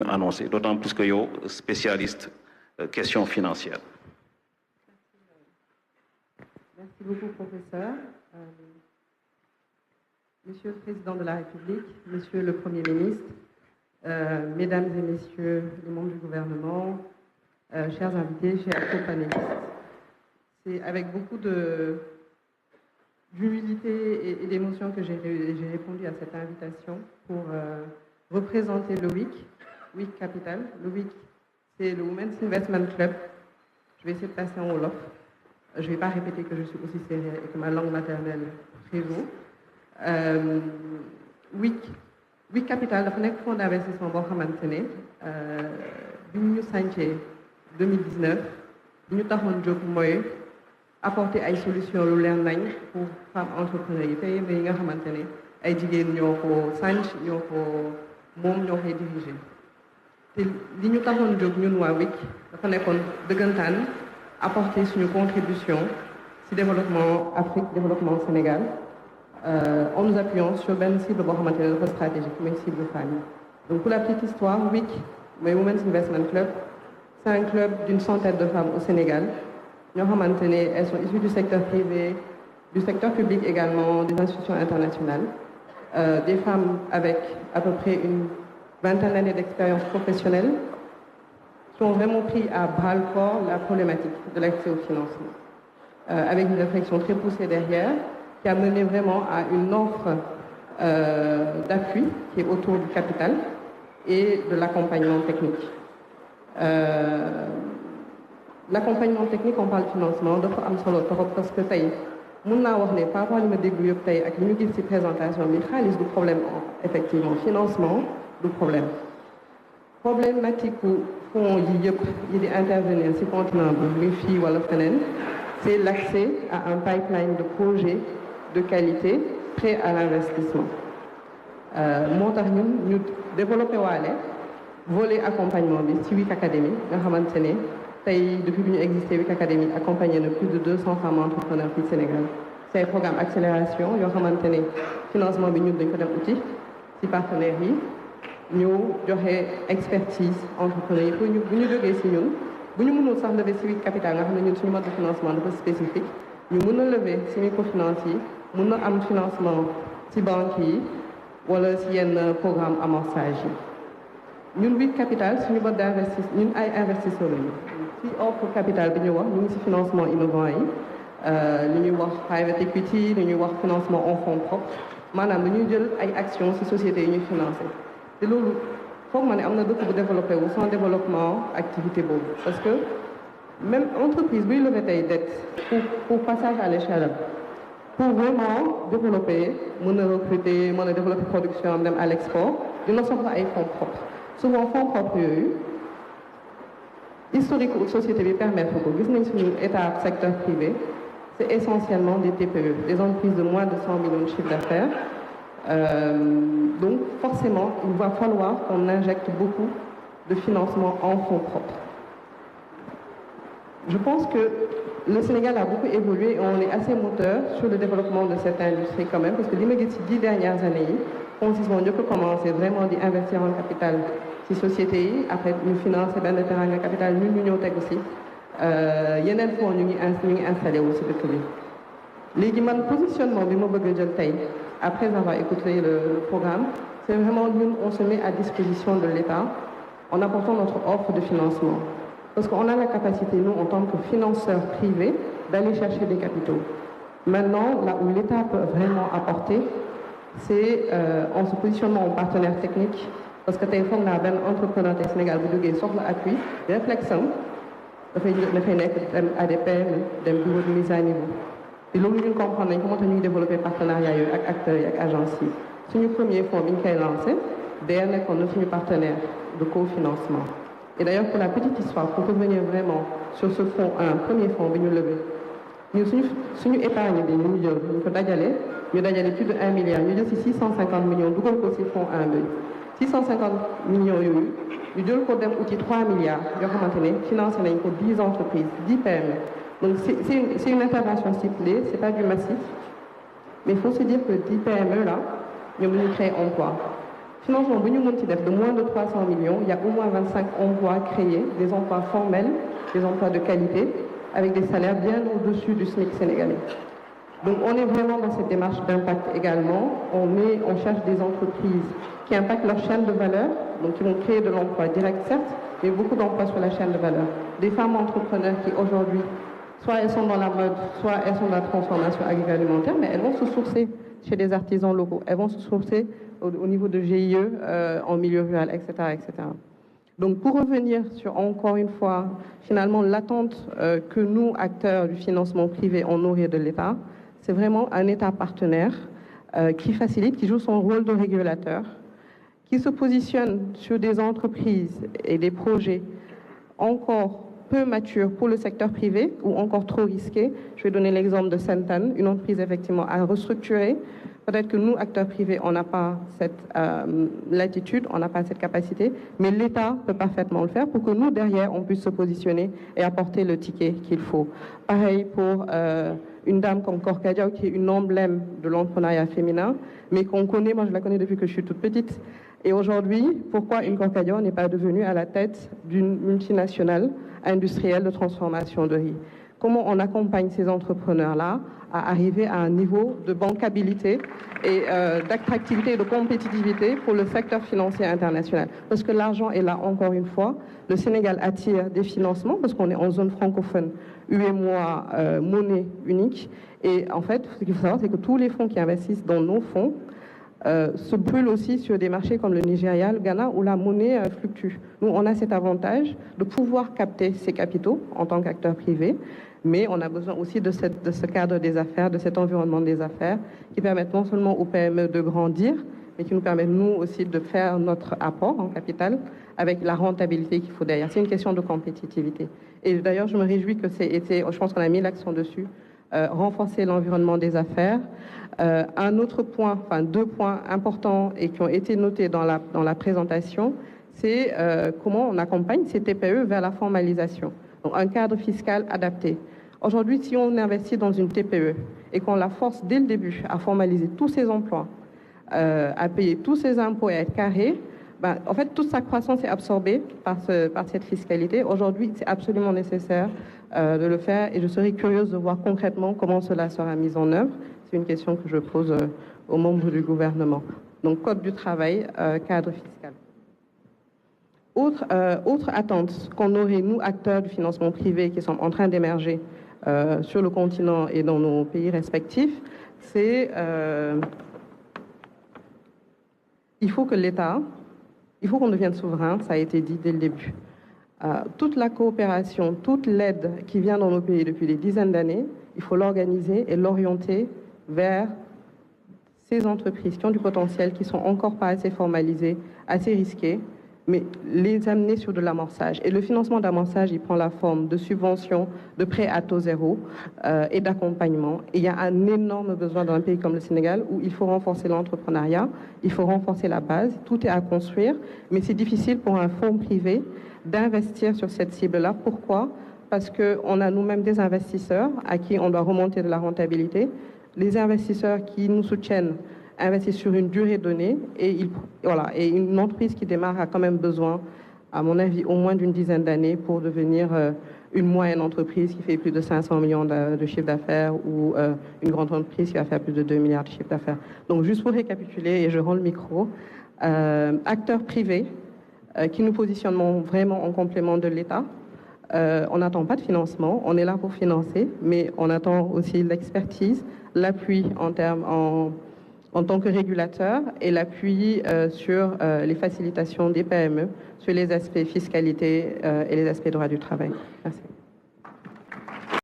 annoncé, d'autant plus que yo spécialiste questions financières. Merci beaucoup, professeur. Monsieur le Président de la République, Monsieur le Premier ministre, Mesdames et Messieurs les membres du gouvernement, chers invités, chers co-panélistes, c'est avec beaucoup d'humilité et d'émotion que j'ai répondu à cette invitation pour représenter le WIC Capital. Le WIC, c'est le Women's Investment Club. Je vais essayer de passer en Wolof. Je ne vais pas répéter que je suis aussi sérieuse et que ma langue maternelle prévaut. WIC Capital dafa nekk fonds d'investissement boo xamante ne bi ñu sàncee 2019 bi ñu taxoon jóg mooy apporter ay solutions lu leer nañ pour femmes entrepreneurs yi PME yi nga xamante ne ay jigéen ñoo ko sànc ñoo ko moom ñoo koy diriger te li ñu taxoon jóg ñun waa WIC dafa nekkoon dëggantaan apporter suñu contribution ci développement Afrique développement Sénégal en nous appuyant sur une cible stratégique, mais cible famille. Donc pour la petite histoire, WIC, Women's Investment Club, c'est un club d'une centaine de femmes au Sénégal. Elles sont issues du secteur privé, du secteur public également, des institutions internationales. Des femmes avec à peu près une vingtaine d'années d'expérience professionnelle qui ont vraiment pris à bras-le-corps la problématique de l'accès au financement. Avec une réflexion très poussée derrière, qui a mené vraiment à une offre d'appui qui est autour du capital et de l'accompagnement technique. L'accompagnement technique, on parle de financement, dafa am solo trop parce que tey mun naa wax ne par rapport li ma déglu yëpp tey ak li ñu gis ci présentation bi xaalis du problème effectivement financement du problème. Problématique u fonds yi yëpp yi di intervenir ci continent bi muy fii wala feneen c'est l'accès à un pipeline de projets de qualité prêt à l'investissement. Moo tax ñu développé waale volet accompagnement bi ci WIC Academy nga xamante ne tey depuis bi ñu existé WIC Academy accompagné na plus de 200 femmes entrepreneurs fii Sénégal. C'est un programme accélération yoo xamante ne financement bi ñun dañ ko dem uti ci partenaires yi ñu joxe expertise entrepreneurs yi pour ñu bu ñu jógee ci ñun bu ñu mënul sax lever ci WIC Capital nga xam ne ñun suñu mode de financement dafa spécifique ñu mën a lever ci microfinance yi mën na am financement ci banque yi wala ci yenn programme amorçage yi ñun WIC Capital suñu mode d'investissement ñun ay investisseurs lañu ci offre capital bi ñu wax ñu ngi ci financement innovant yi li ñuy wax private equity li ñuy wax financement en fonds propres maanaam dañuy jël ay actions ci sociétés yi ñuy financé te loolu foog ma ne am na dëkk bu développé wu sans développement activité boobu parce que même entreprise buy lever tey dette pour passage à l'échelle pour vraiment développer mën a recruter mën a développer production am dem à l'export dina soxla ay fonds propres souvent fonds propres yooyu historique société bi permettre ko gis nañ suñu état secteur privé c'est essentiellement des TPE des entreprises de moins de 100 millions de chiffre d'affaires donc forcément il va falloir qu'on injecte beaucoup de financement en fonds propres. Je pense que le Sénégal a beaucoup évolué et on est assez moteur sur le développement de cette industrie quand même, parce que l'immédiat ces 10 dernières années, consistement mieux que commencer vraiment d'investir en capital ci sociétés, après nous financer ben de terrain capital, nous l'union tech aussi. Yeneen fonds ñu ngi installé aussi dëkk bi. Léegi man positionnement bi ma bëgg a jël tey après avoir écouté le programme, c'est vraiment ñun on se met à disposition de l'État en apportant notre offre de financement. Parce qu'on a la capacité, nous, en tant que financeurs privés, d'aller chercher des capitaux. Maintenant, là où l'État peut vraiment apporter, c'est en se positionnant en partenaire technique. Parce que tu as un entrepreneur au Sénégal, vous devez sur l'appui, réflexion, à des PM, des bureaux de mise à niveau. Et là, nous comprenons comment nous développer partenariat avec acteurs et avec agences. C'est notre premier fonds qui est lancé, derrière, on a notre partenaire de cofinancement. Et d'ailleurs, pour la petite histoire, pour revenir vraiment sur ce fonds 1, premier fonds, nous lever. Nous sommes épargnés, nous avons plus de 1 milliard, nous avons 650 millions, nous avons aussi fonds 1. 650 millions, nous avons aussi 3 milliards, nous avons financé pour 10 entreprises, 10 PME. Donc c'est une intervention ciblée, ce n'est pas du massif. Mais il faut se dire que 10 PME, là, nous avons créé emploi. Financement de moins de 300 millions, il y a au moins 25 emplois créés, des emplois formels, des emplois de qualité, avec des salaires bien au-dessus du SMIC sénégalais. Donc on est vraiment dans cette démarche d'impact également. On cherche des entreprises qui impactent leur chaîne de valeur, donc qui vont créer de l'emploi direct certes, mais beaucoup d'emplois sur la chaîne de valeur. Des femmes entrepreneurs qui aujourd'hui, soit elles sont dans la mode, soit elles sont dans la transformation agroalimentaire, mais elles vont se sourcer chez des artisans locaux, elles vont se sourcer au niveau de GIE en milieu rural, etc., etc. Donc pour revenir sur, encore une fois, finalement l'attente que nous, acteurs du financement privé, on aurait de l'État, c'est vraiment un État partenaire qui facilite, qui joue son rôle de régulateur, qui se positionne sur des entreprises et des projets encore peu matures pour le secteur privé ou encore trop risqués. Je vais donner l'exemple de Sentan, une entreprise effectivement à restructurer. Peut-être que nous, acteurs privés, on n'a pas cette latitude, on n'a pas cette capacité, mais l'État peut parfaitement le faire pour que nous, derrière, on puisse se positionner et apporter le ticket qu'il faut. Pareil pour une dame comme Korkadia, qui est une emblème de l'entrepreneuriat féminin, mais qu'on connaît, moi je la connais depuis que je suis toute petite. Et aujourd'hui, pourquoi une Korkadia n'est pas devenue à la tête d'une multinationale industrielle de transformation de riz? Comment on accompagne ces entrepreneurs-là à arriver à un niveau de bancabilité et d'attractivité et de compétitivité pour le secteur financier international? Parce que l'argent est là encore une fois. Le Sénégal attire des financements parce qu'on est en zone francophone, UEMOA, monnaie unique. Et en fait, ce qu'il faut savoir, c'est que tous les fonds qui investissent dans nos fonds se brûlent aussi sur des marchés comme le Nigeria, le Ghana, où la monnaie fluctue. Nous, on a cet avantage de pouvoir capter ces capitaux en tant qu'acteur privé, mais on a besoin aussi de ce cadre des affaires, de cet environnement des affaires, qui permettent non seulement aux PME de grandir, mais qui nous permettent, nous aussi, de faire notre apport en capital avec la rentabilité qu'il faut derrière. C'est une question de compétitivité. Et d'ailleurs, je me réjouis que je pense qu'on a mis l'accent dessus, renforcer l'environnement des affaires. Un autre point, enfin 2 points importants et qui ont été notés dans la présentation, c'est comment on accompagne ces TPE vers la formalisation. Donc un cadre fiscal adapté. Aujourd'hui, si on investit dans une TPE et qu'on la force dès le début à formaliser tous ses emplois, à payer tous ses impôts et à être carré, en fait, toute sa croissance est absorbée par cette fiscalité. Aujourd'hui, c'est absolument nécessaire de le faire et je serais curieuse de voir concrètement comment cela sera mis en œuvre. C'est une question que je pose aux membres du gouvernement. Donc, code du travail, cadre fiscal. Autre attente qu'on aurait, nous, acteurs du financement privé qui sommes en train d'émerger sur le continent et dans nos pays respectifs, c'est il faut que l'État, il faut qu'on devienne souverain, ça a été dit dès le début. Toute la coopération, toute l'aide qui vient dans nos pays depuis des dizaines d'années, il faut l'organiser et l'orienter vers ces entreprises qui ont du potentiel, qui sont encore pas assez formalisées, assez risquées, mais les amener sur de l'amorçage. Et le financement d'amorçage, il prend la forme de subventions, de prêts à taux zéro et d'accompagnement. Et il y a un énorme besoin dans un pays comme le Sénégal où il faut renforcer l'entrepreneuriat, il faut renforcer la base, tout est à construire, mais c'est difficile pour un fonds privé d'investir sur cette cible-là. Pourquoi? Parce qu'on a nous-mêmes des investisseurs à qui on doit remonter de la rentabilité. Les investisseurs qui nous soutiennent investissent sur une durée donnée et une entreprise qui démarre a quand même besoin, à mon avis, au moins d'une dizaine d'années pour devenir une moyenne entreprise qui fait plus de 500 millions de chiffre d'affaires ou une grande entreprise qui va faire plus de 2 milliards de chiffre d'affaires. Donc juste pour récapituler, et je rends le micro, acteurs privés qui nous positionnons vraiment en complément de l'État. On n'attend pas de financement, on est là pour financer, mais on attend aussi l'expertise, l'appui en tant que régulateur et l'appui sur les facilitations des PME, sur les aspects fiscalité et les aspects droit du travail. Merci.